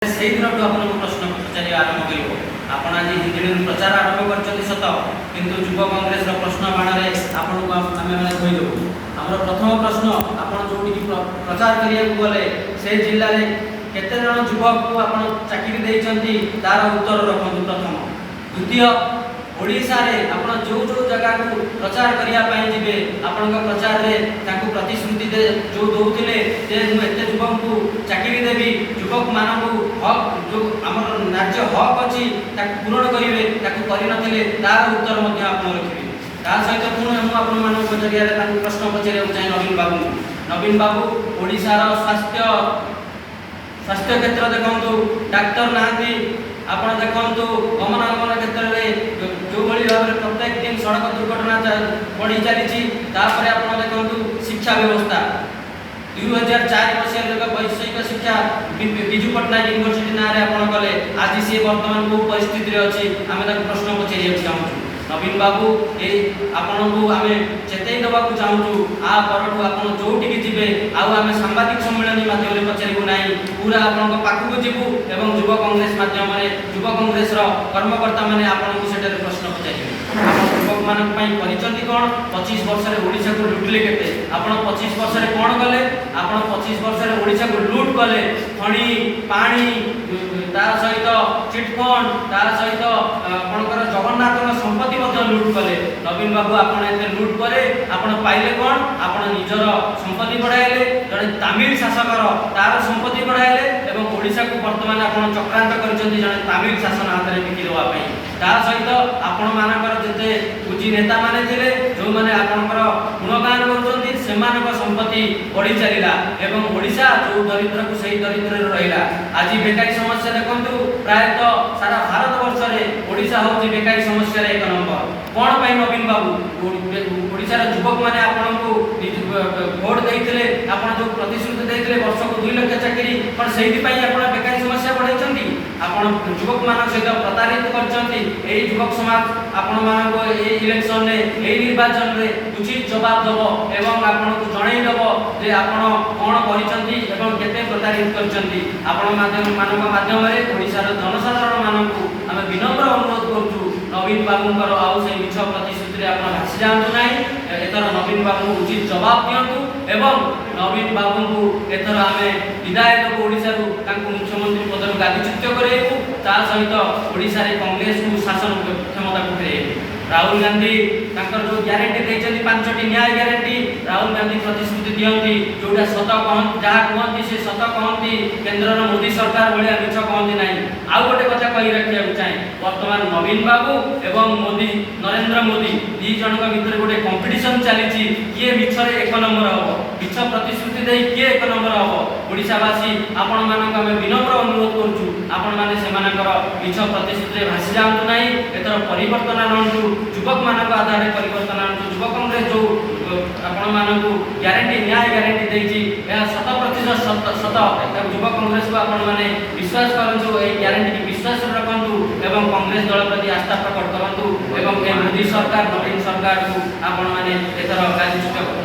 से दिन आपको प्रश्न पचार आरंभ कर आपण आज हिंदी प्रचार आरंभ कर सत किंतु युव कांग्रेस प्रश्न बाण आपको आम मैंने कहीदेव आम प्रथम प्रश्न आप जो प्रचार करने गले से जिले में केते जन युवक को आप चाकरी तार उत्तर रखु प्रथम द्वितीय ओडिशा रे आपण जो जो जगह को प्रचार करने जीवे आपण प्रचार रे प्रतिश्रुति दे जो दौले जे मुझे युवक को चाकरी देवी युवक मानक हक जो आम राज्य हक अच्छी पूरण करेंगे करनथिले तार उत्तर आप रखिए ता सहित पुणी मुझे जरिया प्रश्न पचार चाहे नवीन बाबू ओडिशार स्वास्थ्य क्षेत्र देखु डाक्तर नहांती आपण देखु गमनागमन क्षेत्र में जो भाव में प्रत्येक दिन सड़क दुर्घटना बढ़ी चली आप देखु शिक्षा व्यवस्था 2004 मसीह वैषयिक शिक्षा विजु पट्टनायक यूनिवर्सिटी ना आप गले आज सी बर्तमान को परिस्थिति अच्छी आम प्रश्न पचार चाहूँ नवीन बाबू ये आपन को आम चेतई देवा चाहूँ आ पर आप जोटिक जी आम सांबादिक सम्मेलन माध्यम पचारू ना पूरा आपण पाखक जीवु एवं युव कांग्रेस माध्यम युव कांग्रेस कर्मकर्ता मैंने आपको से प्रश्न पचारे युवक मान कौन 25 वर्ष ओडिशा को लुटिले केते आपण 25 वर्ष कौन कले आप 25 वर्ष ओडिशा को लुट कले खणी पानी तार सहित चिटफंड तार सहित आपणकर जगन्नाथ संपत्ति लुट कले नवीन बाबू आपण लुट करे आपण पाइले कौन आपण निजर संपत्ति बढ़ाइले जड़े तमिल शासकर तार संपत्ति बढ़ाइले एवं ओडिशा को वर्तमान आपण चक्रांत कर जड़े तमिल शासन हाथ में बिकी देवाई ता सहित आपण मानकर जिते पूजी नेता माने थिले जो माने आपनकर गुणगान करछन्ती सेमानक संपत्ति बढ़ी चलिला एवं ओडिशा जो दरिद्र को सही दरिद्र रहिला आज बेकारी समस्या देखंतु प्रायतः सारा भारत वर्ष रे ओडिशा होची बेकारी समस्या रे एक नंबर कोन पई नवीन बाबू ओडिशा रे युवक माने आपनको वोट देइथिले आपण जो प्रतिश्रुति देइथिले वर्ष को 2 लाख चाकरी पण सेहि पई आपण बेकारी समस्या बढ़ाइछन्ती आपण युवक मानक सहित प्रतारित करछन्ती एई युवक समाज आपण मानको ए इलेक्शन रे ए निर्वाचन रे उचित जवाब दबो एवं आपण को जणाई दबो जे आपण कोन करिसंती एवं केते प्रतारित करछन्ती आपण माध्यम रे ओडिसा रो जनसाधारण मानकु हम विनम्र अनुरोध करछु नवीन बाबूंकर आउ से मिछ प्रतिश्रुति रे आपण भासी जांतु नै एतर नवीन बाबू उचित जवाब दियंतु एवं नवीन बाबू को एतर आमे विदाय देबो ओडिसा रो तांको मुख्यमंत्री पद रो गादीच्युत करेबु ता सहित ओडिसा रे कांग्रेस को शासन क्षमता को फेरेबु राहुल गांधी तांकर जो ग्यारंटी देछन्ती 5टी न्याय ग्यारंटी राहुल गांधी प्रतिश्रुति दियंती जोडा सत कहन जहा कहंती से सत कहंती केंद्र रो मोदी सरकार भलिया मिछ कहंती नै आउ गोटे कथा कहि रखिया चाहे वर्तमान नवीन बाबू एवं मोदी नरेंद्र मोदी दी जनक भितर गोटे कंपटीशन चली किए मिछरे एक नंबर हबो मिछ प्रतिश्रुति दे किए एक नंबर हबो ओडिशावासी आपण मानक हम विनम्र अनुरोध करछु आपण माने सेमानकर मिछ प्रतिश्रुति भासी जांतु नै एतर परिवर्तन आनंतु युवक मानक आधार परिवर्तन आनंतु युवक कांग्रेस जो आपण मानक ग्यारंटी न्याय ग्यारंटी देछि या 100% सत युवक कांग्रेस को आपण माने विश्वास करंतु ए ग्यारंटी की विश्वास रखंतु एवं कांग्रेस दल प्रति आस्था प्रकट करंतु एवं ए मोदी सरकार नवीन सरकार को आपण माने एतर गादीच्युत